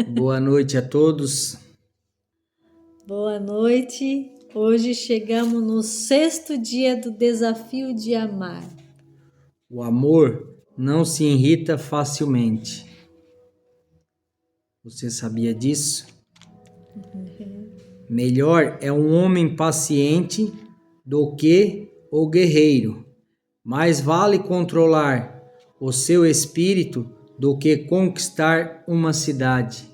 Boa noite a todos. Boa noite. Hoje chegamos no 6º dia do desafio de amar. O amor não se irrita facilmente. Você sabia disso? Melhor é um homem paciente do que o guerreiro. Mais vale controlar o seu espírito do que conquistar uma cidade.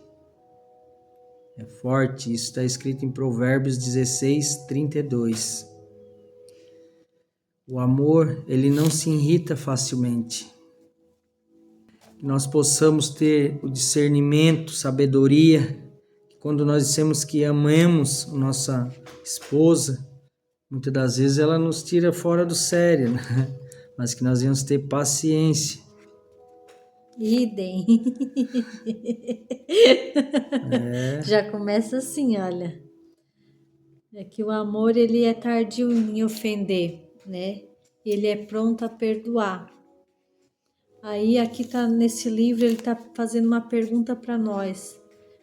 É forte, isso está escrito em Provérbios 16:32. O amor, ele não se irrita facilmente. Que nós possamos ter o discernimento, sabedoria, que quando nós dissemos que amamos nossa esposa, muitas das vezes ela nos tira fora do sério, né? Mas que nós venhamos ter paciência. Idem. Já começa assim, olha. É que o amor, ele é tardio em ofender, né? Ele é pronto a perdoar. Aí, aqui tá nesse livro, ele tá fazendo uma pergunta para nós.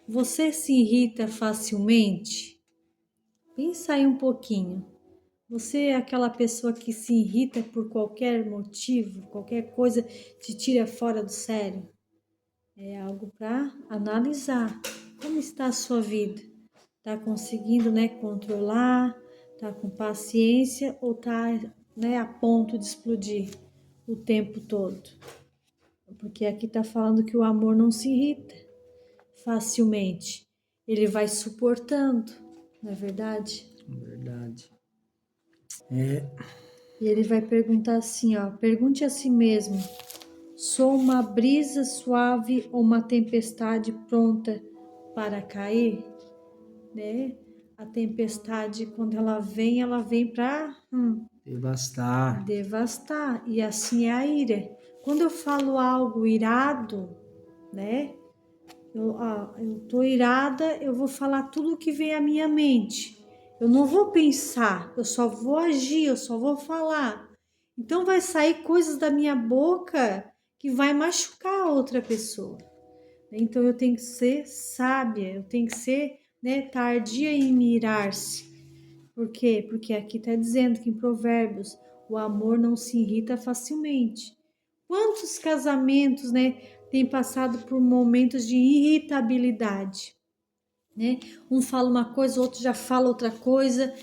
Você se irrita facilmente? Pensa aí um pouquinho. Você é aquela pessoa que se irrita por qualquer motivo, qualquer coisa te tira fora do sério? É algo para analisar. Como está a sua vida? Está conseguindo, controlar? Está com paciência ou está, a ponto de explodir o tempo todo? Porque aqui está falando que o amor não se irrita facilmente. Ele vai suportando, não é verdade? Verdade. E ele vai perguntar assim, ó, pergunte a si mesmo, sou uma brisa suave ou uma tempestade pronta para cair? Né? A tempestade, quando ela vem para devastar. E assim é a ira. Quando eu falo algo irado, né? Eu tô irada, eu vou falar tudo o que vem à minha mente. Eu não vou pensar, eu só vou agir, eu só vou falar. Então vai sair coisas da minha boca que vai machucar a outra pessoa. Então eu tenho que ser sábia, eu tenho que ser, tardia em mirar-se. Por quê? Porque aqui está dizendo que em Provérbios o amor não se irrita facilmente. Quantos casamentos, têm passado por momentos de irritabilidade, né? Um fala uma coisa, o outro já fala outra coisa.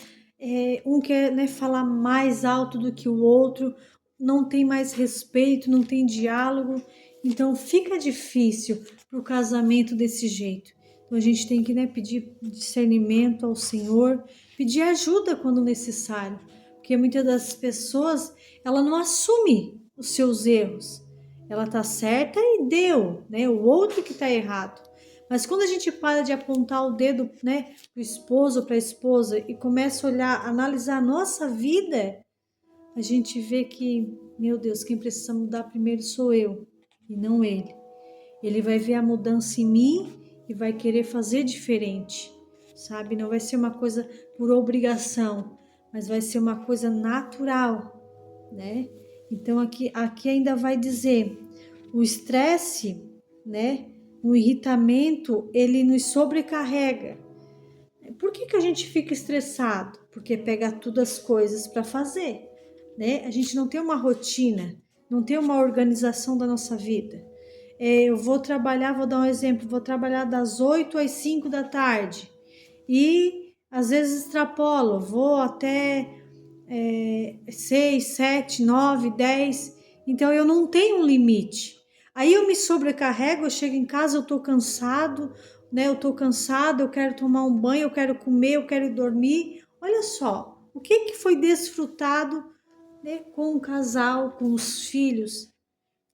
Um quer, falar mais alto do que o outro, não tem mais respeito, não tem diálogo. Então fica difícil para o casamento desse jeito. Então a gente tem que, pedir discernimento ao Senhor, pedir ajuda quando necessário, porque muitas das pessoas ela não assume os seus erros. Ela tá certa e deu, o outro que tá errado. Mas quando a gente para de apontar o dedo, pro esposo ou para a esposa e começa a olhar, analisar a nossa vida, a gente vê que, meu Deus, quem precisa mudar primeiro sou eu e não ele. Ele vai ver a mudança em mim e vai querer fazer diferente, sabe? Não vai ser uma coisa por obrigação, mas vai ser uma coisa natural, né? Então aqui ainda vai dizer, o estresse, o irritamento, ele nos sobrecarrega. Por que a gente fica estressado? Porque pega todas as coisas para fazer, né? A gente não tem uma rotina, não tem uma organização da nossa vida. Eu vou trabalhar, vou dar um exemplo, vou trabalhar das 8 às 5 da tarde e às vezes extrapolo, vou até 6, 7, 9, 10, então eu não tenho um limite. Aí eu me sobrecarrego, eu chego em casa, eu tô cansado, eu tô cansada, eu quero tomar um banho, eu quero comer, eu quero dormir. Olha só, o que foi desfrutado, com o casal, com os filhos.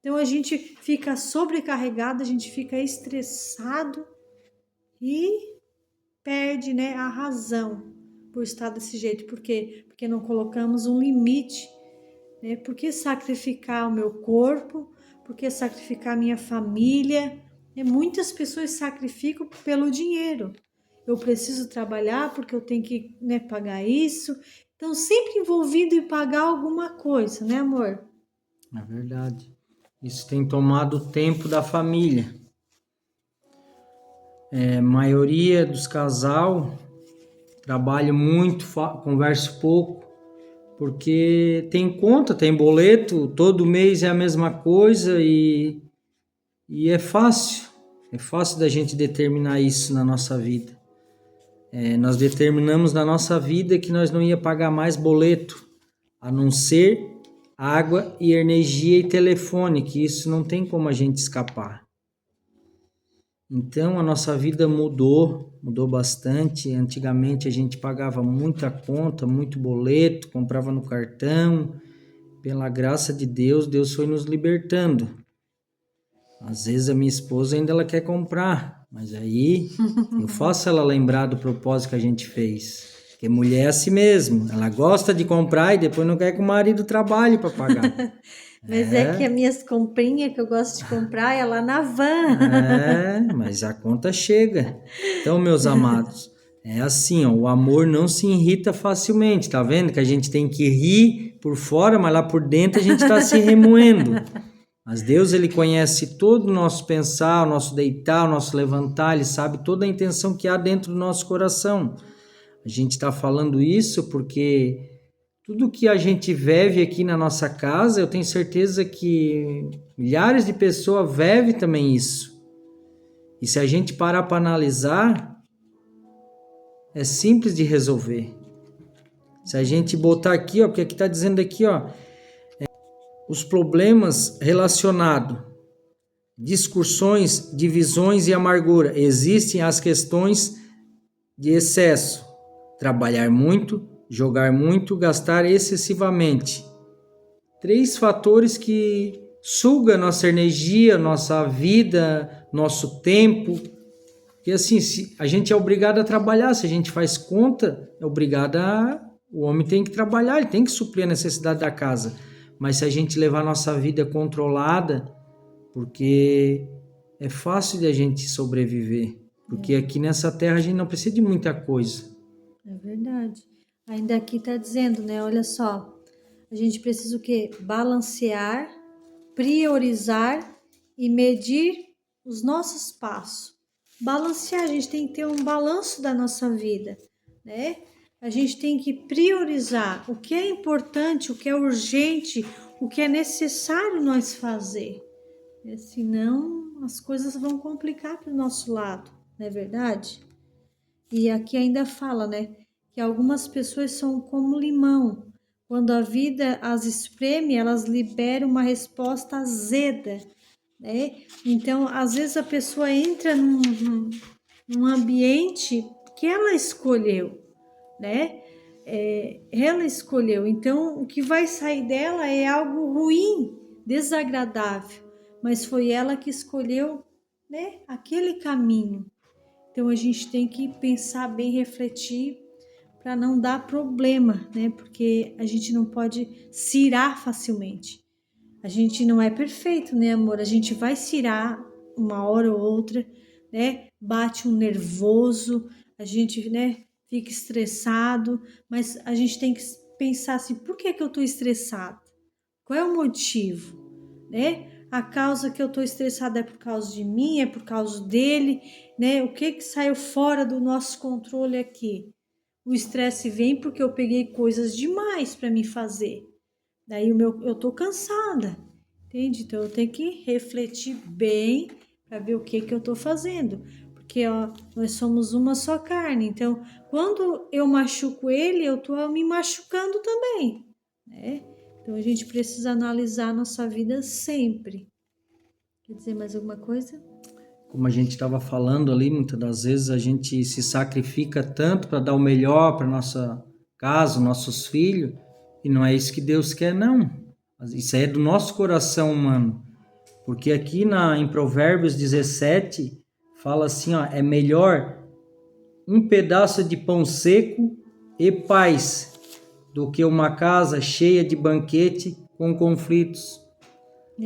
Então a gente fica sobrecarregado, a gente fica estressado e perde, a razão por estar desse jeito. Por quê? Porque não colocamos um limite, né? Por que sacrificar o meu corpo? Por que sacrificar a minha família? Muitas pessoas sacrificam pelo dinheiro. Eu preciso trabalhar porque eu tenho que, pagar isso. Então, sempre envolvido em pagar alguma coisa, né, amor? É verdade. Isso tem tomado o tempo da família. Maioria dos casal trabalho muito, converso pouco, porque tem conta, tem boleto, todo mês é a mesma coisa e é fácil da gente determinar isso na nossa vida. Nós determinamos na nossa vida que nós não ia pagar mais boleto, a não ser água e energia e telefone, que isso não tem como a gente escapar. Então a nossa vida mudou bastante. Antigamente a gente pagava muita conta, muito boleto, comprava no cartão. Pela graça de Deus, Deus foi nos libertando. Às vezes a minha esposa ainda ela quer comprar, mas aí eu faço ela lembrar do propósito que a gente fez. Porque mulher é assim mesmo, ela gosta de comprar e depois não quer que o marido trabalhe para pagar. Mas é que as minhas comprinhas que eu gosto de comprar é lá na van. Mas a conta chega. Então, meus amados, é assim, ó, o amor não se irrita facilmente, tá vendo? Que a gente tem que rir por fora, mas lá por dentro a gente está se remoendo. Mas Deus, Ele conhece todo o nosso pensar, o nosso deitar, o nosso levantar, Ele sabe toda a intenção que há dentro do nosso coração. A gente está falando isso porque tudo que a gente vive aqui na nossa casa, eu tenho certeza que milhares de pessoas vivem também isso. E se a gente parar para analisar, é simples de resolver. Se a gente botar aqui, ó, porque aqui está dizendo aqui, ó, os problemas relacionados, discussões, divisões e amargura. Existem as questões de excesso, trabalhar muito, jogar muito, gastar excessivamente. 3 fatores que sugam nossa energia, nossa vida, nosso tempo. E assim, a gente é obrigado a trabalhar, se a gente faz conta, o homem tem que trabalhar, ele tem que suprir a necessidade da casa. Mas se a gente levar a nossa vida controlada, porque é fácil de a gente sobreviver. Porque aqui nessa terra a gente não precisa de muita coisa. É verdade. Ainda aqui está dizendo, né? Olha só, a gente precisa o quê? Balancear, priorizar e medir os nossos passos. Balancear, a gente tem que ter um balanço da nossa vida, né? A gente tem que priorizar o que é importante, o que é urgente, o que é necessário nós fazer. Senão as coisas vão complicar para o nosso lado, não é verdade? E aqui ainda fala, né? Que algumas pessoas são como limão. Quando a vida as espreme, elas liberam uma resposta azeda, né? Então, às vezes a pessoa entra num ambiente que ela escolheu, né? Ela escolheu. Então, o que vai sair dela é algo ruim, desagradável. Mas foi ela que escolheu, né? Aquele caminho. Então, a gente tem que pensar bem, refletir, para não dar problema, né? Porque a gente não pode se irar facilmente. A gente não é perfeito, né, amor? A gente vai se irar uma hora ou outra, né? Bate um nervoso, a gente, né, fica estressado, mas a gente tem que pensar assim, por que eu tô estressado? Qual é o motivo, né? A causa que eu tô estressada é por causa de mim, é por causa dele, né? O que saiu fora do nosso controle aqui? O estresse vem porque eu peguei coisas demais para me fazer. Daí eu tô cansada, entende? Então eu tenho que refletir bem para ver o que eu tô fazendo. Porque ó, nós somos uma só carne. Então, quando eu machuco ele, eu tô me machucando também, né? Então a gente precisa analisar a nossa vida sempre. Quer dizer mais alguma coisa? Como a gente estava falando ali, muitas das vezes a gente se sacrifica tanto para dar o melhor para nossa casa, nossos filhos, e não é isso que Deus quer, não. Isso é do nosso coração humano. Porque aqui em Provérbios 17, fala assim, ó, é melhor um pedaço de pão seco e paz do que uma casa cheia de banquete com conflitos.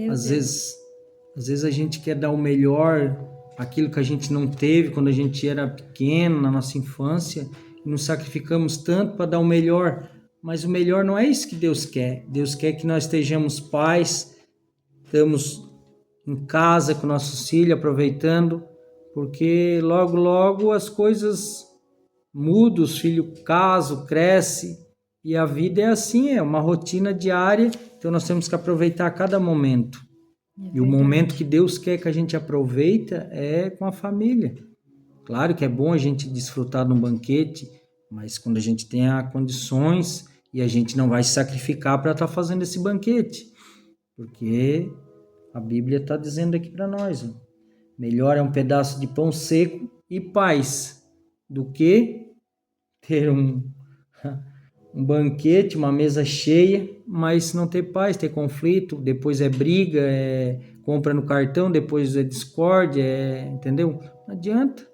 Às vezes a gente quer dar o melhor, aquilo que a gente não teve quando a gente era pequeno, na nossa infância, e nos sacrificamos tanto para dar o melhor, mas o melhor não é isso que Deus quer. Deus quer que nós estejamos paz, estamos em casa com nossos filhos, aproveitando, porque logo, logo as coisas mudam, os filhos casam, crescem, e a vida é assim, é uma rotina diária, então nós temos que aproveitar cada momento. E o momento que Deus quer que a gente aproveita é com a família. Claro que é bom a gente desfrutar de um banquete, mas quando a gente tem condições e a gente não vai se sacrificar para estar fazendo esse banquete. Porque a Bíblia está dizendo aqui para nós, ó, melhor é um pedaço de pão seco e paz do que ter um banquete, uma mesa cheia, mas não ter paz, ter conflito, depois é briga, é compra no cartão, depois é discórdia, entendeu? Não adianta.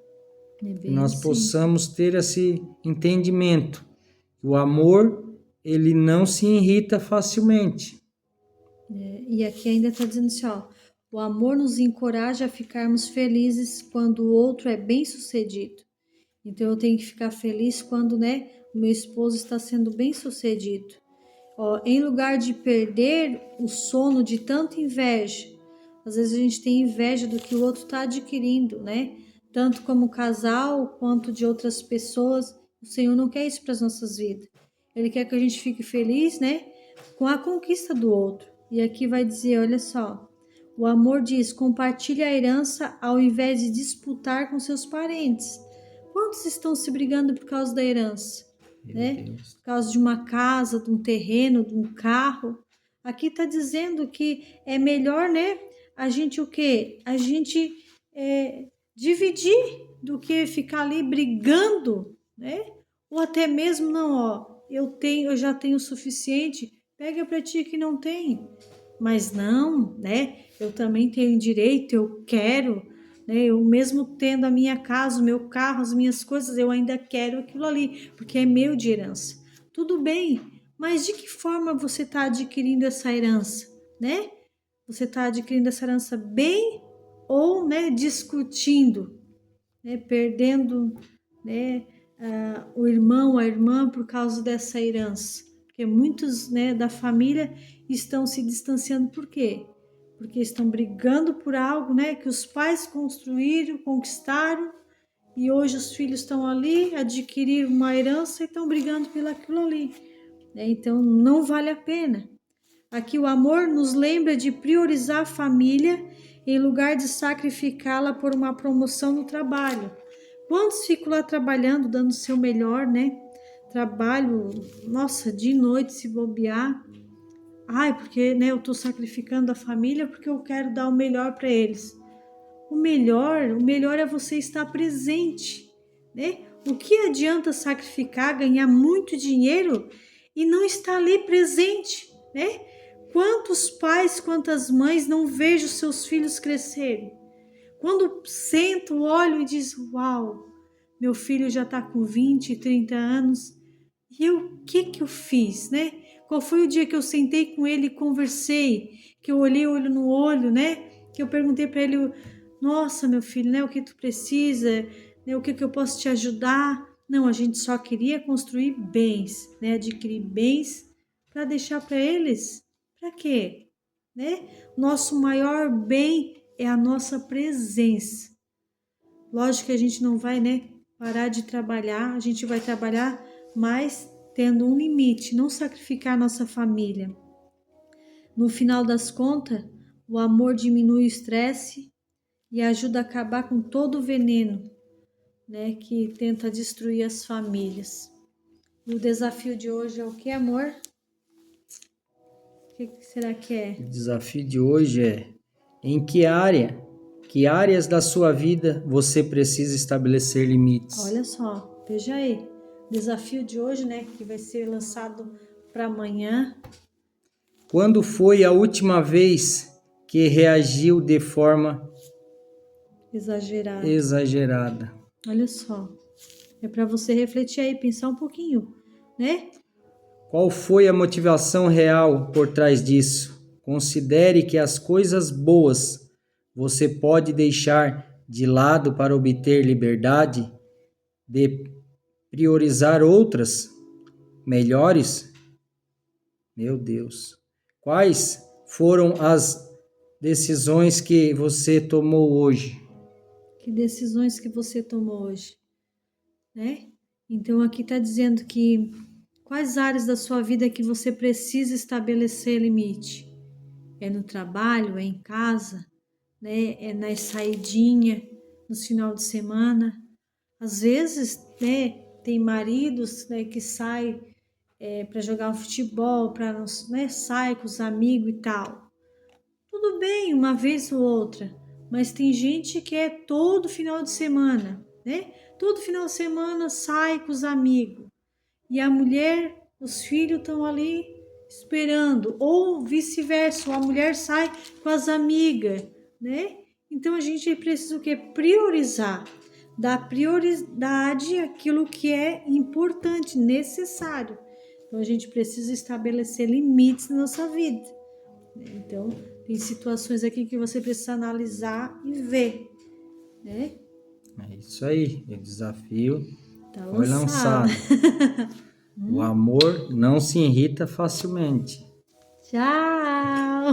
Que nós possamos ter esse entendimento. O amor, ele não se irrita facilmente. E aqui ainda está dizendo assim, ó, o amor nos encoraja a ficarmos felizes quando o outro é bem sucedido. Então eu tenho que ficar feliz quando, né, o meu esposo está sendo bem sucedido. Ó, em lugar de perder o sono de tanta inveja, às vezes a gente tem inveja do que o outro está adquirindo, né? Tanto como casal quanto de outras pessoas. O Senhor não quer isso para as nossas vidas. Ele quer que a gente fique feliz, né, com a conquista do outro. E aqui vai dizer, olha só, o amor diz, compartilhe a herança ao invés de disputar com seus parentes. Quantos estão se brigando por causa da herança? Né? Por causa de uma casa, de um terreno, de um carro. Aqui está dizendo que é melhor, né? A gente o quê? A gente dividir do que ficar ali brigando, né? Ou até mesmo, não, ó, eu já tenho o suficiente, pega para ti que não tem. Mas não, né? Eu também tenho direito, eu quero, né? Eu mesmo tendo a minha casa, o meu carro, as minhas coisas, eu ainda quero aquilo ali, porque é meu de herança. Tudo bem, mas de que forma você está adquirindo essa herança, né? Você está adquirindo essa herança bem ou, né, discutindo, né, perdendo, né, o irmão, a irmã por causa dessa herança? Porque muitos, né, da família estão se distanciando. Por quê? Porque estão brigando por algo, né, que os pais construíram, conquistaram, e hoje os filhos estão ali, adquiriram uma herança e estão brigando pelaquilo ali. Então não vale a pena. Aqui o amor nos lembra de priorizar a família em lugar de sacrificá-la por uma promoção no trabalho. Quantos ficam lá trabalhando, dando o seu melhor, né? Trabalho, nossa, de noite se bobear. Ai, porque, né, eu tô sacrificando a família porque eu quero dar o melhor para eles. O melhor é você estar presente, né? O que adianta sacrificar, ganhar muito dinheiro e não estar ali presente, né? Quantos pais, quantas mães não vejam seus filhos crescerem? Quando sento, olho e diz, uau, meu filho já está com 20, 30 anos, e o que eu fiz, né? Qual foi o dia que eu sentei com ele e conversei, que eu olhei olho no olho, né? Que eu perguntei para ele, nossa, meu filho, né? O que tu precisa, né? O que eu posso te ajudar? Não, a gente só queria construir bens, né? Adquirir bens para deixar para eles. Para quê? Né? Nosso maior bem é a nossa presença. Lógico que a gente não vai, né, parar de trabalhar, a gente vai trabalhar, mas tendo um limite, não sacrificar a nossa família. No final das contas, o amor diminui o estresse e ajuda a acabar com todo o veneno, né, que tenta destruir as famílias. E o desafio de hoje é o que, amor? O que será que é? O desafio de hoje é: em que áreas da sua vida você precisa estabelecer limites? Olha só, veja aí. Desafio de hoje, né, que vai ser lançado para amanhã. Quando foi a última vez que reagiu de forma exagerada? Olha só. É para você refletir aí, pensar um pouquinho, né? Qual foi a motivação real por trás disso? Considere que as coisas boas você pode deixar de lado para obter liberdade de priorizar outras melhores. Meu Deus. Quais foram as decisões que você tomou hoje? Que decisões que você tomou hoje, né? Então aqui está dizendo que quais áreas da sua vida que você precisa estabelecer limite? É no trabalho, é em casa, né? É na saidinha, no final de semana. Às vezes, né, tem maridos, né, que saem para jogar um futebol, para, né, sair com os amigos e tal. Tudo bem, uma vez ou outra, mas tem gente que é todo final de semana, né? Todo final de semana sai com os amigos e a mulher, os filhos estão ali esperando, ou vice-versa, a mulher sai com as amigas, né? Então a gente precisa o quê? Priorizar, dar prioridade àquilo que é importante, necessário. Então a gente precisa estabelecer limites na nossa vida, né? Então tem situações aqui que você precisa analisar e ver, né? É isso aí, o desafio Tá foi lançado. O amor não se irrita facilmente. Tchau!